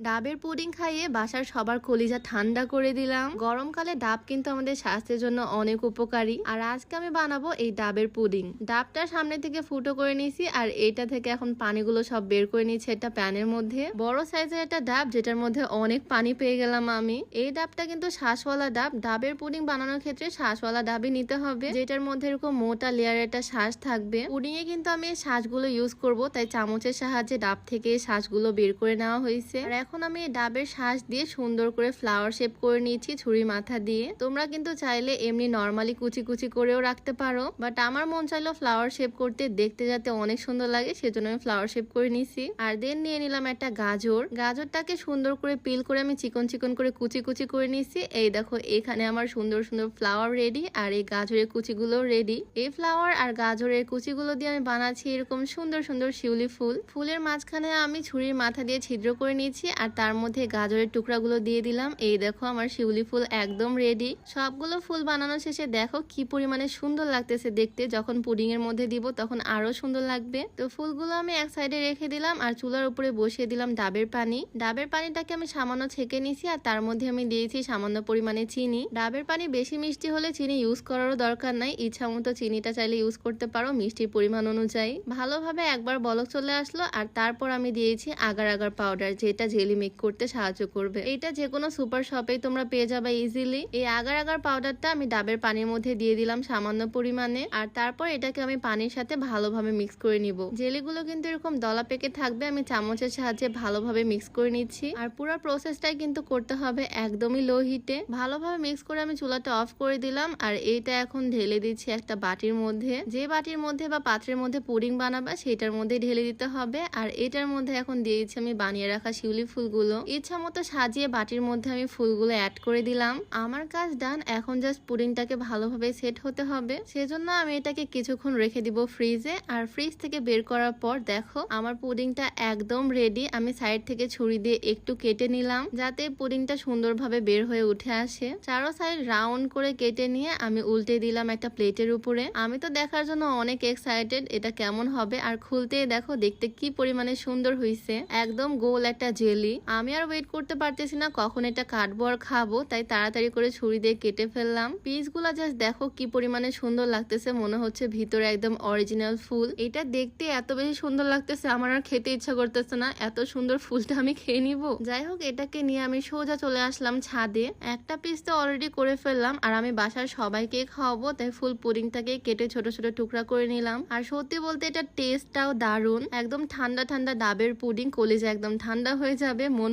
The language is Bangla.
ডাবের পুডিং খাইয়ে বাসার সবার কলিজা ঠান্ডা করে দিলাম। গরমকালে ডাব কিন্তু আমাদের স্বাস্থ্যের জন্য অনেক উপকারী। আর আজকে আমি বানাবো এই ডাবের পুডিং। ডাবটা সামনে থেকে ফুটো করে নিয়েছি আর এটা থেকে এখন পানিগুলো সব বের করে নিয়েছি একটা প্যানের মধ্যে। বড় সাইজের একটা ডাব যেটার মধ্যে অনেক পানি পেয়ে গেলাম আমি। এই ডাবটা কিন্তু শ্বাসওয়ালা ডাব। ডাবের পুডিং বানানোর ক্ষেত্রে শ্বাসওয়ালা ডাবই নিতে হবে, যেটার মধ্যে এরকম মোটা লেয়ারের একটা শ্বাস থাকবে। পুডিং এ কিন্তু আমি এই শ্বাসগুলো ইউজ করব, তাই চামচের সাহায্যে ডাব থেকে শ্বাসগুলো বের করে নেওয়া হয়েছে। এখন আমি ডাবের শ্বাস দিয়ে সুন্দর করে ফ্লাওয়ার শেপ করে নিয়েছি ছুরির মাথা দিয়ে। তোমরা কিন্তু চাইলে এমনি নর্মালি কুচি কুচি করেও রাখতে পারো, বাট আমার মন চাইলো ফ্লাওয়ার শেপ করতে, দেখতে যাতে অনেক সুন্দর লাগে সেজন্য আমি ফ্লাওয়ার শেপ করে নিয়েছি। আর দেন নিয়ে নিলাম একটা গাজর। গাজরটাকে সুন্দর করে পিল করে আমি চিকন চিকন করে কুচি কুচি করে নিয়েছি। এই দেখো এখানে আমার সুন্দর সুন্দর ফ্লাওয়ার রেডি আর এই গাজরের কুচিগুলো রেডি। এই ফ্লাওয়ার আর গাজরের কুচিগুলো দিয়ে আমি বানাচ্ছি এরকম সুন্দর সুন্দর শিউলি ফুল। ফুলের মাঝখানে আমি ছুরির মাথা দিয়ে ছিদ্র করে নিয়েছি আর তার মধ্যে গাজরের টুকরাগুলো দিয়ে দিলাম। এই দেখো আমার শিউলি ফুল একদম রেডি। সবগুলো ফুল বানানো শেষে দেখো কি পরিমাণে সুন্দর লাগতেছে দেখতে। যখন পুডিং এর মধ্যে দিব তখন আরো সুন্দর লাগবে। তো ফুলগুলো আমি এক সাইডে রেখে দিলাম আর চুলার উপরে বসিয়ে দিলাম ডাবের পানি। ডাবের পানিটাকে আমি সামান্য ছেঁকে নিয়েছি আর তার মধ্যে আমি দিয়েছি সামান্য পরিমাণে চিনি। ডাবের পানি বেশি মিষ্টি হলে চিনি ইউজ করারও দরকার নাই, ইচ্ছা মতো চিনিটা চাইলে ইউজ করতে পারো মিষ্টির পরিমাণ অনুযায়ী। ভালোভাবে একবার বলক চলে আসলো আর তারপর আমি দিয়েছি আগার আগার পাউডার, যেটা জেলি মেক করতে সাহায্য করবে। এটা যে কোনো সুপার শপেই তোমরা পেয়ে যাবে ইজিলি। এই আগার আগার পাউডারটা আমি ডাবের পানির মধ্যে দিয়ে দিলাম সামান্য পরিমাণে আর তারপর এটাকে আমি পানির সাথে ভালোভাবে মিক্স করে নিব। জেলিগুলো কিন্তু এরকম দলা পেকে থাকবে, আমি চামচের সাহায্যে ভালোভাবে মিক্স করে নিচ্ছি। আর পুরো প্রসেসটাই কিন্তু করতে হবে একদমই লো হিটে। ভালোভাবে মিক্স করে আমি চুলাটা অফ করে দিলাম আর এইটা এখন ঢেলে দিচ্ছি একটা বাটির মধ্যে। যে বাটির মধ্যে বা পাত্রের মধ্যে পুডিং বানাবা সেটার মধ্যে ঢেলে দিতে হবে। আর এটার মধ্যে এখন দিয়েছি আমি বানিয়ে রাখা শিউলি ফুলগুলো। ইচ্ছা মতো সাজিয়ে বাটির মধ্যে আমি ফুলগুলো অ্যাড করে দিলাম। আমার কাজ ডান, এখন জাস্ট পুডিংটাকে ভালোভাবে সেট হতে হবে, সেজন্য আমি এটাকে কিছুক্ষণ রেখে দিব ফ্রিজে। আর ফ্রিজ থেকে বের করার পর দেখো আমার পুডিংটা একদম রেডি। আমি সাইড থেকে ছুরি দিয়ে একটু কেটে নিলাম যাতে পুডিংটা সুন্দরভাবে বের হয়ে উঠে আসে। চারো সাইড রাউন্ড করে কেটে নিয়ে আমি উল্টে দিলাম একটা প্লেটের উপরে। আমি তো দেখার জন্য অনেক এক্সাইটেড এটা কেমন হবে। আর খুলতে দেখো দেখতে কি পরিমাণে সুন্দর হয়েছে, একদম গোল একটা জেলি। আমি আর ওয়েট করতে পারতেছি না কখন এটা কাটবো আর খাবো, তাই তাড়াতাড়ি করে ছুরি দিয়ে কেটে ফেললাম। পিসগুলা জাস্ট দেখো কি পরিমাণে সুন্দর লাগতেছে, মনে হচ্ছে ভিতরে একদম অরিজিনাল ফুল। এটা দেখতে এত বেশি সুন্দর লাগতেছে আমার আর খেতে ইচ্ছা করতেছে না, এত সুন্দর ফুলটা আমি খেয়ে নিব। যাই হোক এটাকে নিয়ে আমি সোজা চলে আসলাম ছাদে। একটা পিস তো অলরেডি করে ফেললাম আর আমি বাসার সবাইকে খাওয়াবো, তাই ফুল পুডিংটাকে কেটে ছোট ছোট টুকরা করে নিলাম। আর সত্যি বলতে এটা টেস্টটাও দারুণ, একদম ঠান্ডা ঠান্ডা ডাবের পুডিং, কলিজা একদম ঠান্ডা হয়ে যাবে, মন